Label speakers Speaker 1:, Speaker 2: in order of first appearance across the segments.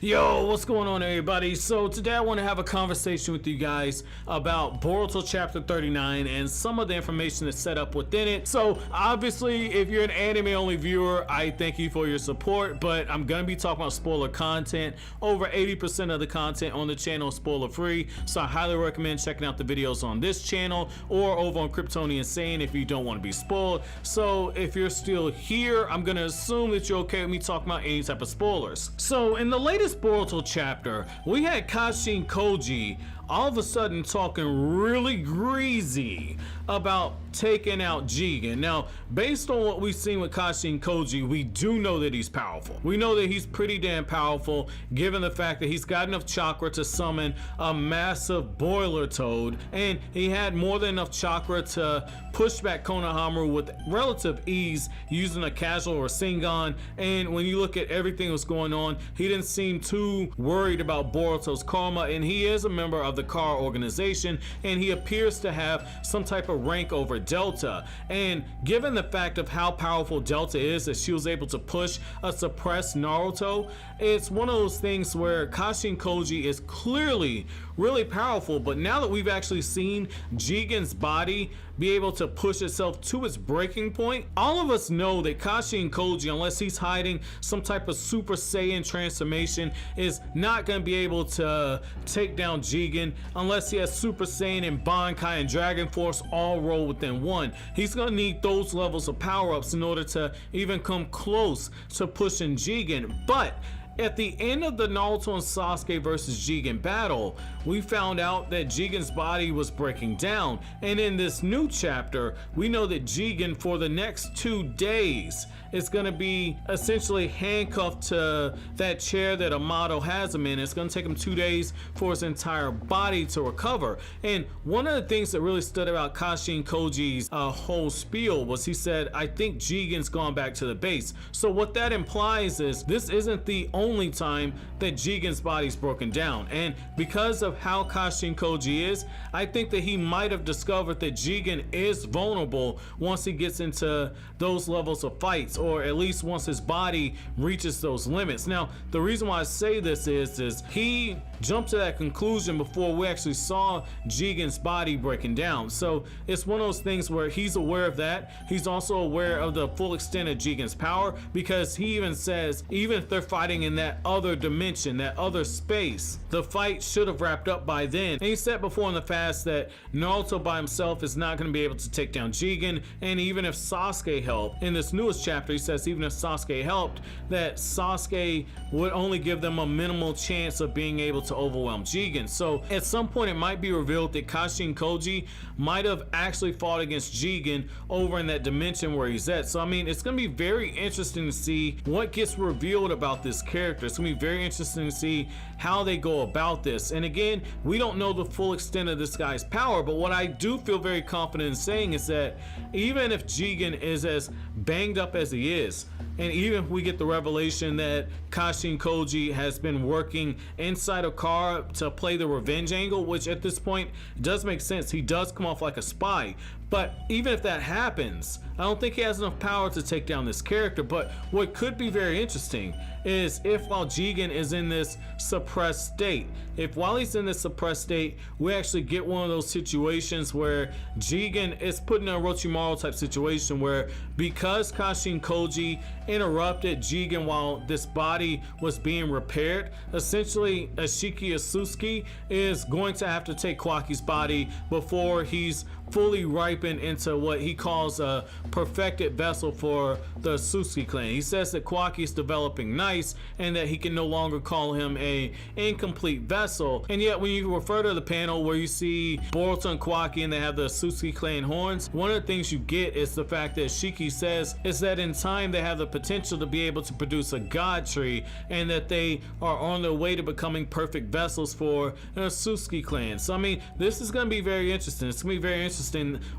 Speaker 1: Yo, what's going on everybody? So today I want to have a conversation with you guys about Boruto chapter 39 and some of the information that's set up within it. So obviously if you're an anime only viewer, I thank you for your support, but I'm going to be talking about spoiler content. Over 80% of the content on the channel is spoiler free, so I highly recommend checking out the videos on this channel or over on Kryptonian Sane if you don't want to be spoiled. So if you're still here, I'm going to assume that you're okay with me talking about any type of spoilers. So in the latest Boruto chapter, we had Kashin Koji all of a sudden talking really greasy about taking out Jigen. Now, based on what we've seen with Kashin Koji, we do know that he's powerful. We know that he's pretty damn powerful, given the fact that he's got enough chakra to summon a massive boiler toad, and he had more than enough chakra to push back Konohamaru with relative ease using a casual Rasengan. And when you look at everything that's going on, he didn't seem too worried about Boruto's karma, and he is a member of the Car organization, and he appears to have some type of rank over Delta. And given the fact of how powerful Delta is, that she was able to push a suppressed Naruto, it's one of those things where Kashin Koji is clearly really powerful. But now that we've actually seen Jigen's body be able to push itself to its breaking point, all of us know that Kashin Koji, unless he's hiding some type of Super Saiyan transformation, is not going to be able to take down Jigen unless he has Super Saiyan and Bankai and Dragon Force all roll within one. He's going to need those levels of power-ups in order to even come close to pushing Jigen. But at the end of the Naruto and Sasuke versus Jigen battle, we found out that Jigen's body was breaking down. And in this new chapter, we know that Jigen for the next 2 days is going to be essentially handcuffed to that chair that Amato has him in. It's going to take him 2 days for his entire body to recover. And one of the things that really stood about Kashin Koji's whole spiel was he said, I think Jigen's gone back to the base. So what that implies is this isn't the only time that Jigen's body's broken down. And because of how Kashin Koji is, I think that he might have discovered that Jigen is vulnerable once he gets into those levels of fights, or at least once his body reaches those limits. Now, the reason why I say this is he jumped to that conclusion before we actually saw Jigen's body breaking down. So it's one of those things where he's aware of that. He's also aware of the full extent of Jigen's power, because he even says, even if they're fighting in that other dimension, that other space, the fight should have wrapped up by then. And he said before in the fast that Naruto by himself is not going to be able to take down Jigen, and even if Sasuke helped, in this newest chapter he says even if Sasuke helped, that Sasuke would only give them a minimal chance of being able to overwhelm Jigen. So at some point it might be revealed that Kashin Koji might have actually fought against Jigen over in that dimension where he's at. So I mean, it's going to be very interesting to see what gets revealed about this character. It's going to be very interesting to see how they go about this. And again, we don't know the full extent of this guy's power, but what I do feel very confident in saying is that even if Jigen is as banged up as he is, and even if we get the revelation that Kashin Koji has been working inside of Kara to play the revenge angle, which at this point does make sense, he does come off like a spy. But even if that happens, I don't think he has enough power to take down this character. But what could be very interesting is if while Jigen is in this suppressed state, if while he's in this suppressed state, we actually get one of those situations where Jigen is put in a Orochimaru type situation where, because Kashin Koji interrupted Jigen while this body was being repaired, essentially Isshiki Otsutsuki is going to have to take Kwaki's body before he's fully ripened into what he calls a perfected vessel for the Otsutsuki clan. He says that Kwaki is developing nice and that he can no longer call him a incomplete vessel. And yet when you refer to the panel where you see Boruto and Kwaki and they have the Otsutsuki clan horns, one of the things you get is the fact that Shiki says is that in time they have the potential to be able to produce a god tree, and that they are on their way to becoming perfect vessels for the Otsutsuki clan. So I mean, this is going to be very interesting. It's going to be very interesting.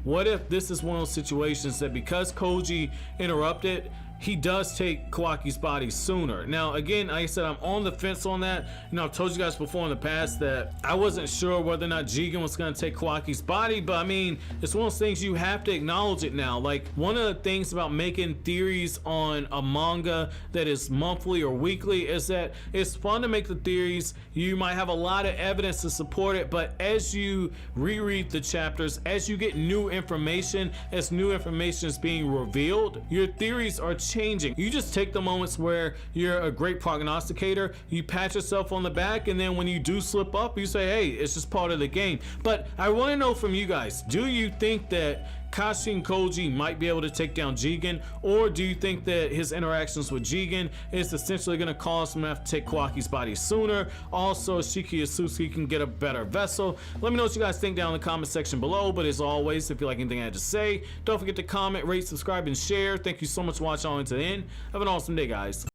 Speaker 1: What if this is one of those situations that because Koji interrupted, he does take Kawaki's body sooner. Now, again, like I said, I'm on the fence on that. You know, I've told you guys before in the past that I wasn't sure whether or not Jigen was going to take Kawaki's body, but I mean, it's one of those things you have to acknowledge it now. Like, one of the things about making theories on a manga that is monthly or weekly is that it's fun to make the theories. You might have a lot of evidence to support it, but as you reread the chapters, as you get new information, as new information is being revealed, your theories are changing. You just take the moments where you're a great prognosticator, you pat yourself on the back, and then when you do slip up, you say, hey, it's just part of the game. But I want to know from you guys, do you think that Kashin Koji might be able to take down Jigen, or do you think that his interactions with Jigen is essentially going to cause him to have to take Kawaki's body sooner? Also, Isshiki Otsutsuki can get a better vessel. Let me know what you guys think down in the comment section below, but as always, if you like anything I had to say, don't forget to comment, rate, subscribe, and share. Thank you so much for watching all the way to the end. Have an awesome day, guys.